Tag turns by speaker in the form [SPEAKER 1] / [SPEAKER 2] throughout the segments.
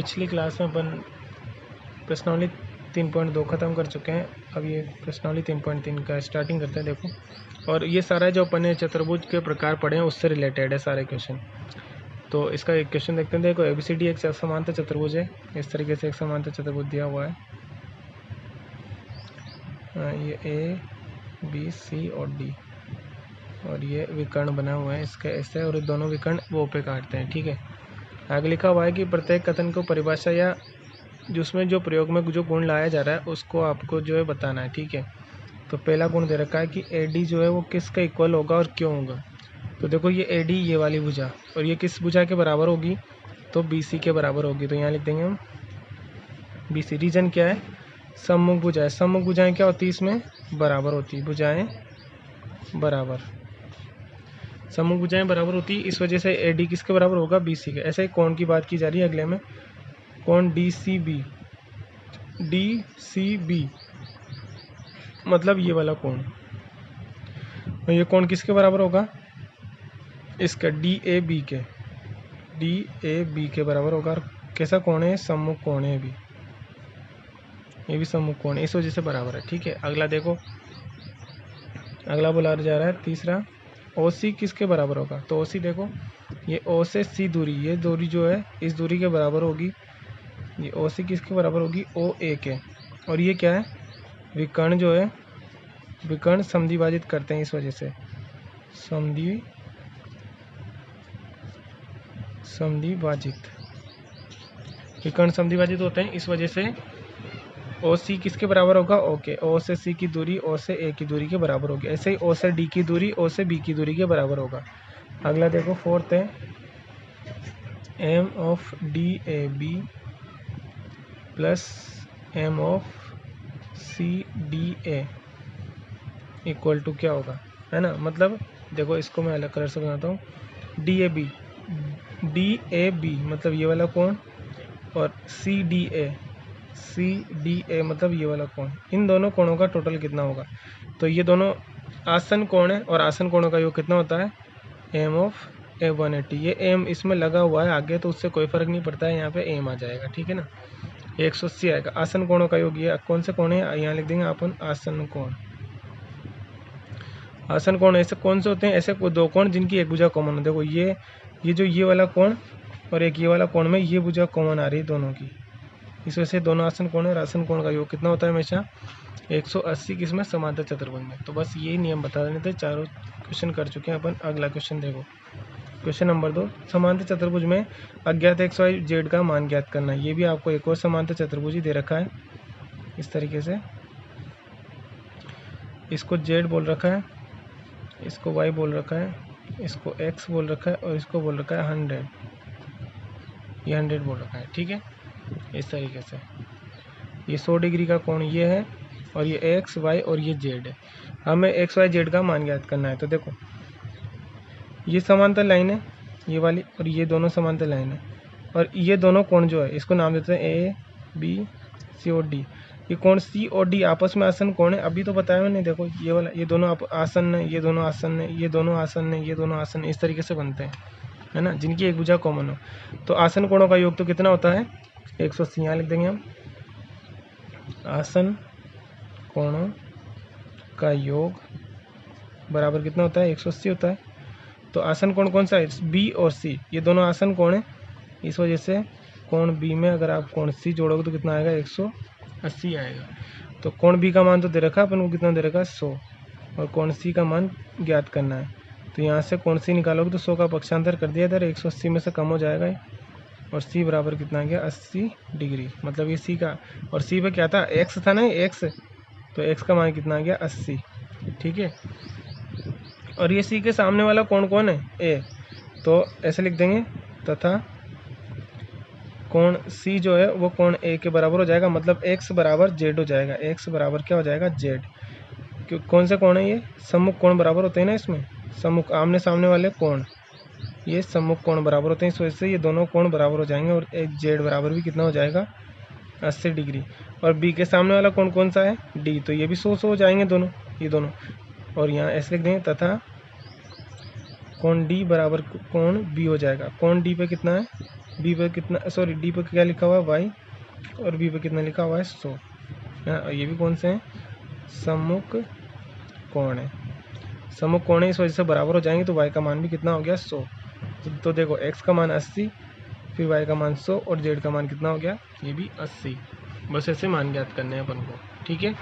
[SPEAKER 1] पिछली क्लास में अपन प्रश्नावली 3.2 ख़त्म कर चुके हैं। अब ये प्रश्नावली 3.3 का स्टार्टिंग करते हैं। देखो, और ये सारा जो अपन ने चतुर्भुज के प्रकार पढ़े हैं उससे रिलेटेड है सारे क्वेश्चन। तो इसका एक क्वेश्चन देखते हैं। देखो, ABCD एक समांतर चतुर्भुज है। इस तरीके से एक समांतर चतुर्भुज दिया हुआ है। ये A, B, C और D, और ये विकर्ण बना हुआ है इसके ऐसे, और दोनों विकर्ण वो पे काटते हैं। ठीक है। आगे लिखा हुआ है कि प्रत्येक कथन को परिभाषा या जिसमें जो प्रयोग में जो गुण लाया जा रहा है उसको आपको जो है बताना है। ठीक है। तो पहला गुण दे रखा है कि AD जो है वो किसका इक्वल होगा और क्यों होगा। तो देखो, ये AD ये वाली भुजा, और ये किस भुजा के बराबर होगी, तो BC के बराबर होगी। तो यहाँ लिख देंगे हम BC। रीजन क्या है, सम्मुख भुजाएं। सम्मुख भुजाएं क्या होती है, इसमें बराबर होती है, भुजाएं बराबर, सम्मुख भुजाएं बराबर होती है। इस वजह से AD किसके बराबर होगा, BC के। ऐसे ही कोण की बात की जा रही है अगले में, कोण DCB मतलब ये वाला कोण, और ये कोण किसके बराबर होगा, इसका DAB के बराबर होगा। और कैसा कोण है, सम्मुख कोण है, ये भी सम्मुख कोण है, इस वजह से बराबर है। ठीक है। अगला देखो, अगला बोला जा रहा है तीसरा, OC किसके बराबर होगा। तो OC देखो, ये O से C दूरी, ये दूरी जो है इस दूरी के बराबर होगी। ये OC किसके बराबर होगी, OA के। और ये क्या है, विकर्ण जो है, विकर्ण समद्विभाजित करते हैं, इस वजह से समद्विभाजित, विकर्ण समद्विभाजित होते हैं, इस वजह से OC किसके बराबर होगा, ओके। O से C की दूरी O से A की दूरी के बराबर होगी। ऐसे ही O से D की दूरी O से B की दूरी के बराबर होगा। अगला देखो, फोर्थ है, M of DAB plus M of CDA equal to क्या होगा, है ना। मतलब देखो, इसको मैं अलग कलर से बनाता हूँ। DAB मतलब ये वाला कोण, और CDA मतलब ये वाला कोण। इन दोनों कोणों का टोटल कितना होगा। तो ये दोनों आसन कोण है, और आसन कोणों का योग कितना होता है, M ऑफ A180। ये M इसमें लगा हुआ है आगे, तो उससे कोई फर्क नहीं पड़ता है, यहाँ पे M आ जाएगा। ठीक है ना, 180 आएगा। आसन कोणों का योग ये कौन से कोण है, यहाँ लिख देंगे अपन आसन कोण। आसन कोण ऐसे कौन से होते हैं, ऐसे दो कोण जिनकी एक भुजा कॉमन हो। देखो, ये जो ये वाला कोण और एक ये वाला कोण में ये भुजा कॉमन आ रही है दोनों की, इस वजह से दोनों आसन कोण और आसन कोण का योग कितना होता है, हमेशा 180 किसमें, समांतर चतुर्भुज में। तो बस यही नियम बता देने थे। चारों क्वेश्चन कर चुके हैं अपन। अगला क्वेश्चन देखो, क्वेश्चन नंबर 2, समांतर चतुर्भुज में अज्ञात XYZ का मान ज्ञात करना। ये भी आपको एक और समांतर चतुर्भुज ही दे रखा है, इस तरीके से। इसको Z बोल रखा है, इसको Y बोल रखा है, इसको X बोल रखा है, और इसको बोल रखा है 100, ये 100 बोल रखा है। ठीक है, इस तरीके से। ये 100 डिग्री का कोण ये है, और ये X, Y और ये Z है। हमें XYZ का मान ज्ञात करना है। तो देखो, ये समांतर लाइन है ये वाली, और ये दोनों समांतर लाइन है, और ये दोनों कोण जो है इसको नाम देते हैं A, B, C और D। ये कोण C और D आपस में आसन कोण है। अभी तो बताया मैंने, देखो ये वाला, ये दोनों आसन है, ये दोनों आसन है, ये दोनों आसन है, ये दोनों आसन है, इस तरीके से बनते हैं, है ना, जिनकी एक भुजा कॉमन हो। तो आसन कोणों का योग तो कितना होता है, 180। यहाँ लिख देंगे हम, आसन कोणों का योग बराबर कितना होता है, 180 होता है। तो आसन कोण कौन सा है, B और C, ये दोनों आसन कोण है, इस वजह से कोण B में अगर आप कोण C जोड़ोगे तो कितना आएगा, 180 आएगा। तो कोण B का मान तो दे रखा है अपन को, कितना दे रखा है, 100, और कोण C का मान ज्ञात करना है। तो यहाँ से कोण C निकालोगे तो 100 का पक्षांतर कर दिया इधर, 180 में से कम हो जाएगा, और C बराबर कितना आ गया, 80 डिग्री। मतलब ये C का, और C पे क्या था, X था ना, X, तो X का मान कितना आ गया, 80। ठीक है। और ये C के सामने वाला कोण कौन है, A, तो ऐसे लिख देंगे, तथा कोण C जो है वो कोण A के बराबर हो जाएगा। मतलब X बराबर Z हो जाएगा, X बराबर क्या हो जाएगा, Z। क्यों, कौन से कोण है ये, सम्मुख कोण बराबर होते हैं ना इसमें, सम्मुख आमने सामने वाले कोण, ये सम्मुख कोण बराबर होते हैं, इस वजह से ये दोनों कोण बराबर हो जाएंगे, और एक Z बराबर भी कितना हो जाएगा, 80 डिग्री। और B के सामने वाला कोण कौन सा है, D, तो ये भी 100 हो जाएंगे दोनों, ये दोनों। और यहाँ ऐसे लिख देंगे, तथा कोण D बराबर कोण B हो जाएगा। कोण D पे कितना है, बी पे कितना, सॉरी डी पे क्या लिखा हुआ है वाई, और बी पे कितना लिखा हुआ है 100 है। और ये भी कौन से हैं, सम्मुख कोण है, सम्मुख कोण है, इस वजह से बराबर हो जाएंगे। तो वाई का मान भी कितना हो गया 100। तो देखो एक्स का मान 80, फिर वाई का मान 100 और जेड का मान कितना हो गया, ये भी 80। बस ऐसे मान ज्ञात करने हैं अपन को, ठीक है।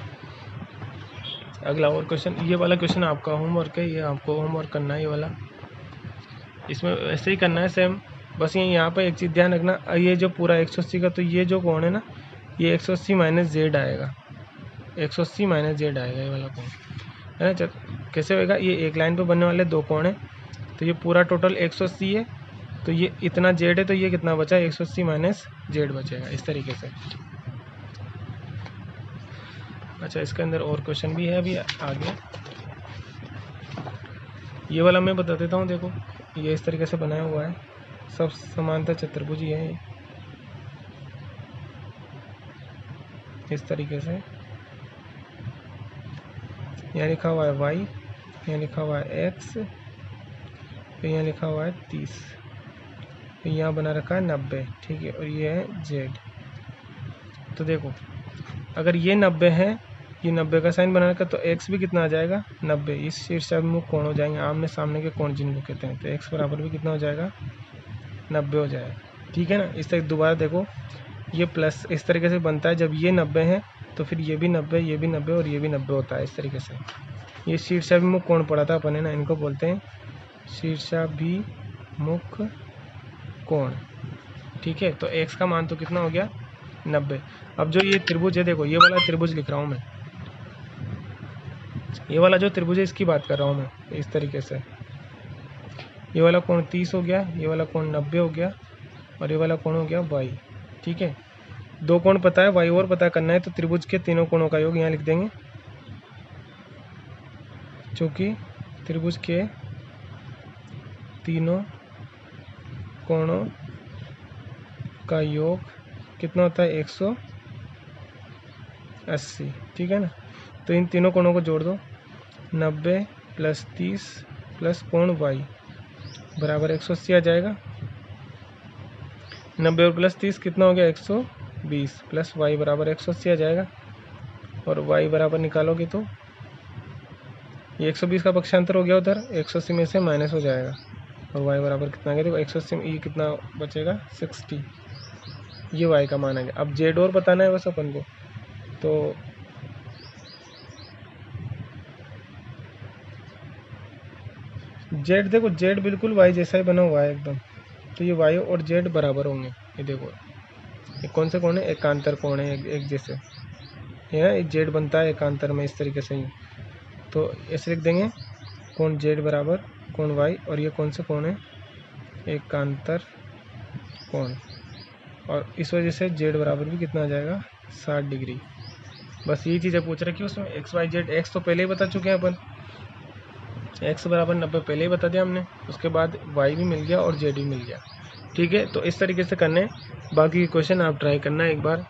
[SPEAKER 1] अगला और क्वेश्चन, ये वाला क्वेश्चन आपका होमवर्क है, ये आपको होमवर्क करना है ये वाला। इसमें ऐसे ही करना है सेम, बस ये यहाँ पर एक चीज़ ध्यान रखना, ये जो पूरा 180 का, तो ये जो कोण है ना, ये 180 माइनस जेड आएगा, 180 माइनस जेड आएगा ये वाला कोण, है ना। कैसे होएगा, ये एक लाइन पे बनने वाले दो कोण है, तो ये पूरा टोटल 180 है, तो ये इतना जेड है, तो ये कितना बचा, 180 माइनस जेड बचेगा, इस तरीके से। अच्छा, इसके अंदर और क्वेश्चन भी है अभी आगे, ये वाला मैं बता देता हूँ। देखो ये इस तरीके से बनाया हुआ है, सब समांतर चतुर्भुज ही है इस तरीके से। यहाँ लिखा हुआ है y, यहाँ लिखा हुआ है x, फिर यहाँ लिखा हुआ है 30, फिर यहाँ बना रखा है 90, ठीक है, और ये है z। तो देखो अगर ये 90 है, ये 90 का साइन बना रखा, तो x भी कितना आ जाएगा 90, इस शीर्षाभिमुख कोण हो जाएंगे, आमने सामने के कोण जिनको कहते हैं। तो x बराबर भी कितना हो जाएगा 90 हो जाएगा, ठीक है ना। इस तरह दोबारा देखो, ये प्लस इस तरीके से बनता है, जब ये 90 है तो फिर ये भी 90, ये भी 90 और ये भी 90 होता है इस तरीके से। ये शीर्षाभिमुख कोण पढ़ा था अपन, है ना, इनको बोलते हैं शीर्षाभिमुख कोण, ठीक है। तो x का मान तो कितना हो गया 90। अब जो ये त्रिभुज है, देखो ये वाला त्रिभुज लिख रहा हूँ मैं, ये वाला जो त्रिभुज है इसकी बात कर रहा हूँ मैं, इस तरीके से। ये वाला कोण 30 हो गया, ये वाला कोण 90 हो गया, और ये वाला कोण हो गया y, ठीक है। दो कोण पता है, y और पता करना है, तो त्रिभुज के तीनों कोणों का योग यहाँ लिख देंगे, क्योंकि त्रिभुज के तीनों कोणों का योग कितना होता है 180, ठीक है ना। तो इन तीनों कोणों को जोड़ दो, 90 प्लस 30 प्लस कोण y बराबर 180 आ जाएगा। 90 और प्लस 30 कितना हो गया 120, प्लस y बराबर 180 आ जाएगा, और y बराबर निकालोगे तो ये 120 का पक्षांतर हो गया, उधर 180 में से माइनस हो जाएगा, और y बराबर कितना आ गया, देखो 180 में ये कितना बचेगा 60, ये y का मान आ गया। अब z और बताना है बस अपन को, तो z देखो z बिल्कुल y जैसा ही बना हुआ है एकदम, तो ये y और z बराबर होंगे। ये देखो ये कौन से कोण है, एकांतर कोण है, एक जैसे है ना, z बनता है एकांतर में इस तरीके से ही। तो ऐसे लिख देंगे कोण z बराबर कोण y, और ये कौन से कोण है, एकांतर कोण, और इस वजह से z बराबर भी कितना आ जाएगा 60 डिग्री। बस यही चीज़ें पूछ रखी है उसमें, एक्स वाई जेड। एक्स तो पहले ही बता चुके हैं अपन, एक्स बराबर 90 पहले ही बता दिया हमने, उसके बाद वाई भी मिल गया और जेड भी मिल गया, ठीक है। तो इस तरीके से करने, बाकी क्वेश्चन आप ट्राई करना एक बार।